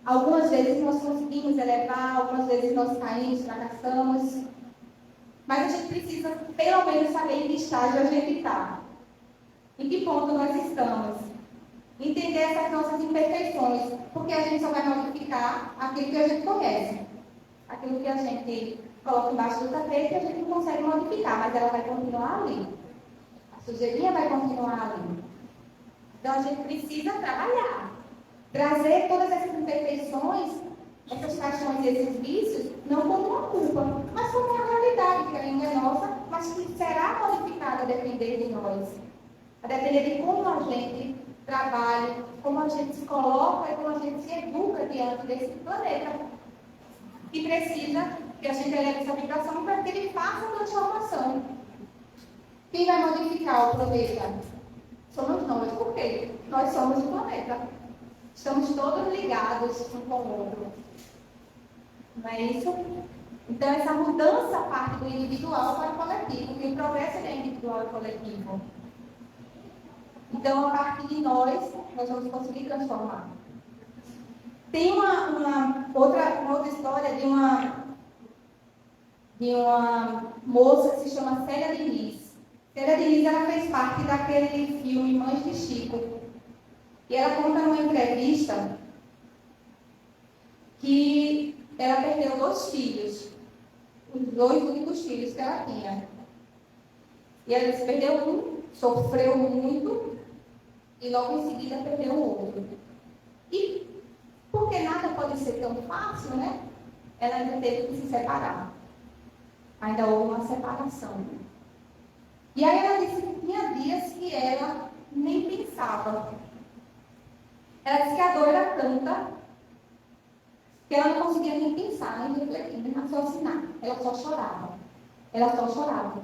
Algumas vezes nós conseguimos elevar, algumas vezes nós caímos, fracassamos. Mas a gente precisa, pelo menos, saber em que estágio a gente está. Em que ponto nós estamos? Entender essas nossas imperfeições, porque a gente só vai modificar aquilo que a gente conhece. Aquilo que a gente coloca embaixo do tapete, a gente não consegue modificar, mas ela vai continuar ali. A sujeirinha vai continuar ali. Então a gente precisa trabalhar. Trazer todas essas imperfeições, essas paixões e esses vícios, não como uma culpa, mas como uma realidade que ainda é nossa, mas que será modificada a depender de nós. A depender de como a gente trabalha, como a gente se coloca e como a gente se educa diante desse planeta. E precisa que a gente eleve essa vibração para que ele faça a transformação. Quem vai modificar o planeta? Somos nós. Por quê? Nós somos o planeta. Estamos todos ligados um com o outro. Não é isso? Então, essa mudança parte do individual para o coletivo, porque o progresso é individual e coletivo. Então, a partir de nós vamos conseguir transformar. Tem uma outra história de uma moça que se chama Célia Diniz. Célia Diniz, ela fez parte daquele filme Mães de Chico. E ela conta numa entrevista que ela perdeu 2 filhos. Os 2 únicos filhos que ela tinha. E ela se perdeu um, sofreu muito, e logo em seguida perdeu o outro. E porque nada pode ser tão fácil, né? Ela ainda teve que se separar. Ainda houve uma separação. E aí ela disse que tinha dias que ela nem pensava. Ela disse que a dor era tanta que ela não conseguia nem pensar, nem refletir, nem raciocinar. Ela só chorava. Ela só chorava.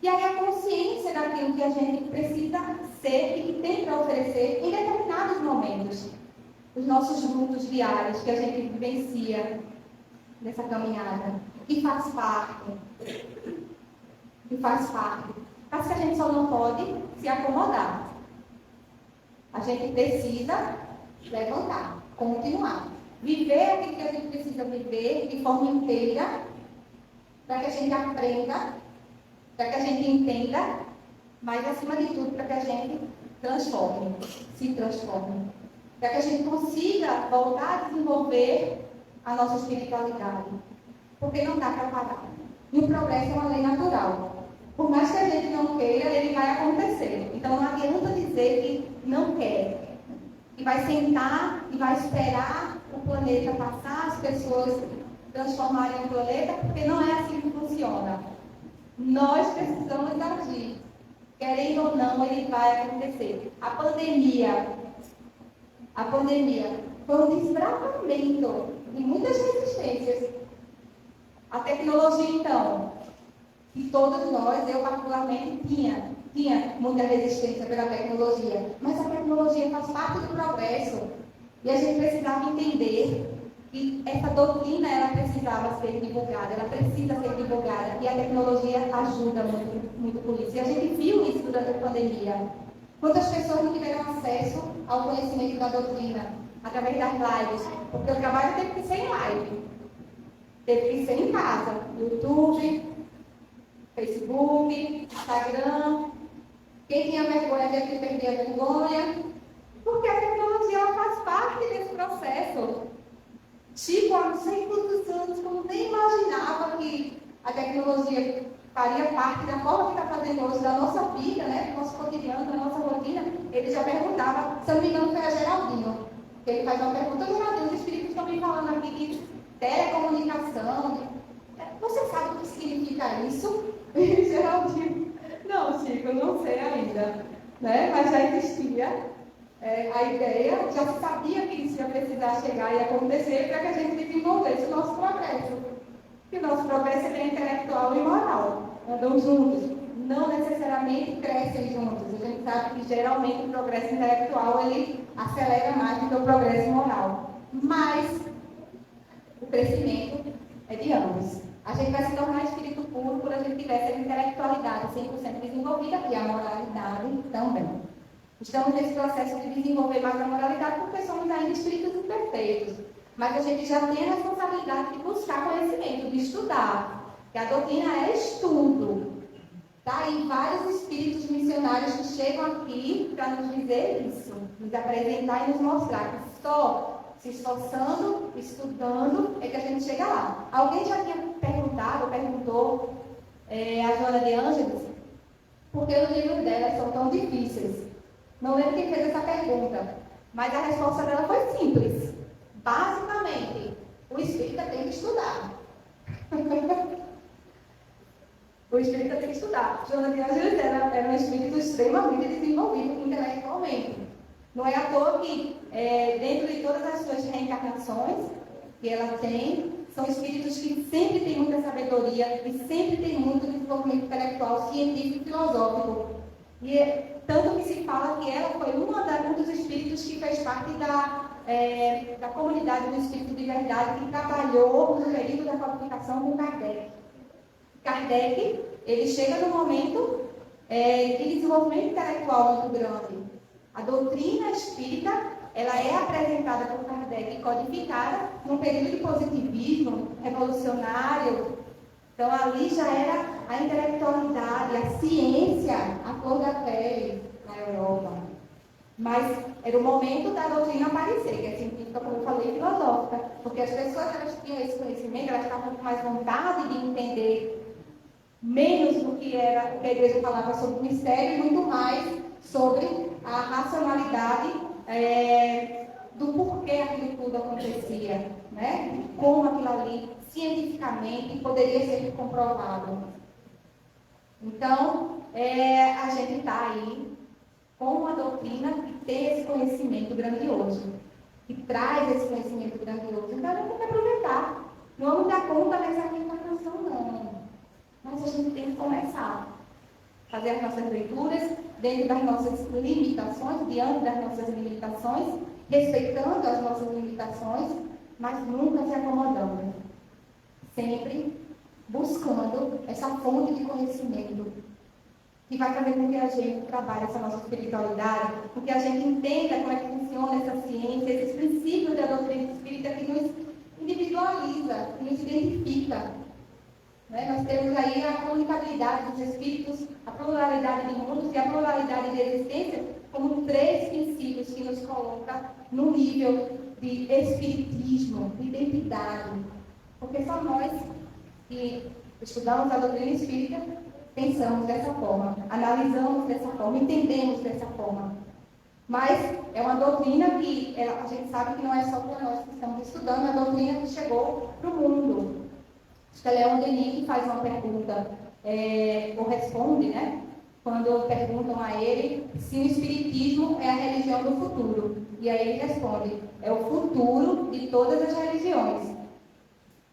E aí a consciência daquilo que a gente precisa ser e que tem para oferecer em determinados momentos. Os nossos lutos diários que a gente vivencia nessa caminhada. Que faz parte. Que faz parte. Mas que a gente só não pode se acomodar. A gente precisa levantar, continuar. Viver aquilo que a gente precisa viver de forma inteira, para que a gente aprenda, para que a gente entenda, mas acima de tudo, para que a gente transforme, se transforme. Para que a gente consiga voltar a desenvolver a nossa espiritualidade. Porque não dá para parar. E o progresso é uma lei natural. Por mais que a gente não queira, ele vai acontecer. Então não adianta dizer que não quer. E vai sentar e vai esperar o planeta passar, as pessoas transformarem o planeta, porque não é assim que funciona. Nós precisamos agir. Querendo ou não, ele vai acontecer. A pandemia foi um desbravamento de muitas resistências. A tecnologia, então, que todos nós, eu particularmente, tinha muita resistência pela tecnologia. Mas a tecnologia faz parte do progresso. E a gente precisava entender que essa doutrina, ela precisava ser divulgada, ela precisa ser divulgada. E a tecnologia ajuda muito, muito por isso. E a gente viu isso durante a pandemia. Quantas pessoas não tiveram acesso ao conhecimento da doutrina? Através das lives. Porque o trabalho teve que ser em live. Teve que ser em casa. YouTube, Facebook, Instagram. Quem tinha vergonha teve que perder a vergonha. Porque a tecnologia ela faz parte desse processo. Chico, há não sei quantos anos, como nem imaginava que a tecnologia faria parte da forma que está fazendo hoje da nossa vida, né? Do nosso cotidiano, da nossa rotina. Ele já perguntava, se eu não me engano, foi a Geraldinho. Ele faz uma pergunta, Geraldinho, os espíritos estão me falando aqui de telecomunicação. Você sabe o que significa isso? Geraldinho, não, Chico, não sei ainda. Né? Mas já existia a ideia, já se sabia que isso ia precisar chegar e acontecer para que a gente desenvolvesse o nosso progresso. E o nosso progresso é intelectual e moral. Andam juntos. Não necessariamente crescem juntos. A gente sabe que geralmente o progresso intelectual ele acelera mais do que o progresso moral. Mas o crescimento é de ambos. A gente vai se tornar espírito puro quando a gente tiver essa intelectualidade 100% desenvolvida e a moralidade também. Estamos nesse processo de desenvolver mais a moralidade porque somos ainda espíritos imperfeitos. Mas a gente já tem a responsabilidade de buscar conhecimento, de estudar. Que a doutrina é estudo. Tá aí vários espíritos missionários que chegam aqui para nos dizer isso, nos apresentar e nos mostrar que só se esforçando, estudando, é que a gente chega lá. Alguém já tinha perguntou a Joana de Ângeles, por que os livros dela são tão difíceis? Não lembro quem fez essa pergunta, mas a resposta dela foi simples. Basicamente, o espírita tem que estudar. O espírita tem que estudar. Joana de Ângeles era um espírito extremamente desenvolvido intelectualmente. Não é à toa que, dentro de todas as suas reencarnações que ela tem, são espíritos que sempre têm muita sabedoria e sempre têm muito desenvolvimento intelectual, científico e filosófico. E tanto que se fala que ela foi um dos espíritos que fez parte da comunidade do Espírito de Verdade, que trabalhou no período da codificação com Kardec. Kardec, ele chega no momento de desenvolvimento intelectual muito grande. A doutrina espírita, ela é apresentada por Kardec e codificada num período de positivismo revolucionário. Então, ali já era a intelectualidade, a ciência, a cor da pele na Europa. Mas era o momento da doutrina aparecer, que é científica, como eu falei, filosófica. Porque as pessoas, elas tinham esse conhecimento, elas estavam com mais vontade de entender menos do que era o que a igreja falava sobre o mistério e muito mais sobre a racionalidade do porquê aquilo tudo acontecia, né? Como aquilo ali cientificamente poderia ser comprovado. Então, a gente está aí com uma doutrina que tem esse conhecimento grandioso, que traz esse conhecimento grandioso. Então, a gente tem que aproveitar. Não vamos dar conta dessa reencarnação, não. Mas a gente tem que começar a fazer as nossas leituras dentro das nossas limitações, diante das nossas limitações, respeitando as nossas limitações, mas nunca se acomodando. Sempre buscando essa fonte de conhecimento que vai fazer com que a gente trabalhe essa nossa espiritualidade, com que a gente entenda como é que funciona essa ciência, esses princípios da doutrina espírita que nos individualiza, que nos identifica. Nós temos aí a comunicabilidade dos espíritos, a pluralidade de mundos e a pluralidade de existência como 3 princípios que nos colocam no nível de espiritismo, de identidade. Porque só nós que estudamos a doutrina espírita pensamos dessa forma, analisamos dessa forma, entendemos dessa forma. Mas é uma doutrina que a gente sabe que não é só para nós que estamos estudando, é uma doutrina que chegou para o mundo. Acho que Leon Denis faz uma pergunta, ou responde, né? Quando perguntam a ele se o Espiritismo é a religião do futuro. E aí ele responde, é o futuro de todas as religiões.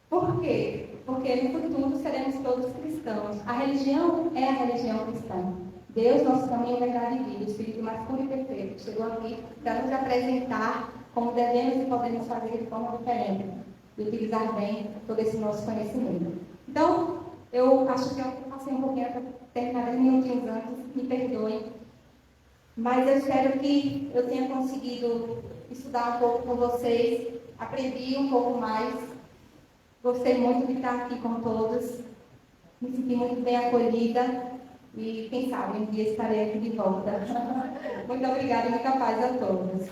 Por quê? Porque no futuro seremos todos cristãos. A religião é a religião cristã. Deus, nosso caminho, verdade e vida, o Espírito mais puro e perfeito, chegou aqui para nos apresentar como devemos e podemos fazer de forma diferente, e utilizar bem todo esse nosso conhecimento. Então, eu acho que eu passei um pouquinho para terminar 10 minutinhos antes, me perdoem, mas eu espero que eu tenha conseguido estudar um pouco com vocês, aprendi um pouco mais, gostei muito de estar aqui com todos, me senti muito bem acolhida e, quem sabe, um dia estarei aqui de volta. Muito obrigada e muita paz a todos.